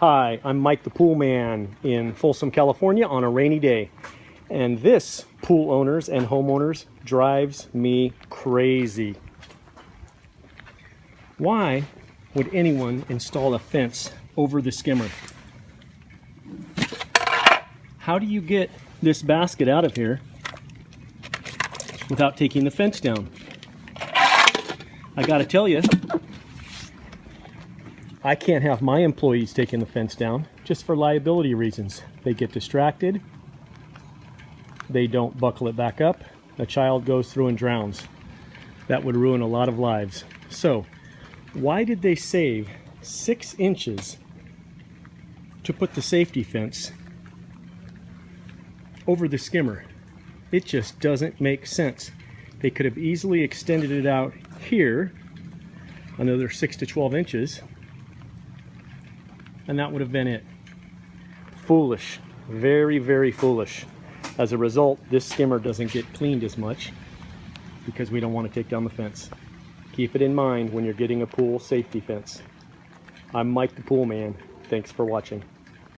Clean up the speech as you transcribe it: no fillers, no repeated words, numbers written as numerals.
Hi, I'm Mike the Pool Man in Folsom, California on a rainy day. And this, pool owners and homeowners, drives me crazy. Why would anyone install a fence over the skimmer? How do you get this basket out of here without taking the fence down? I gotta tell you, I can't have my employees taking the fence down just for liability reasons. They get distracted, they don't buckle it back up, a child goes through and drowns. That would ruin a lot of lives. So, why did they save 6 inches to put the safety fence over the skimmer? It just doesn't make sense. They could have easily extended it out here another 6 to 12 inches, and that would have been it. Foolish. Very, very foolish. As a result, this skimmer doesn't get cleaned as much because we don't want to take down the fence. Keep it in mind when you're getting a pool safety fence. I'm Mike the Pool Man. Thanks for watching.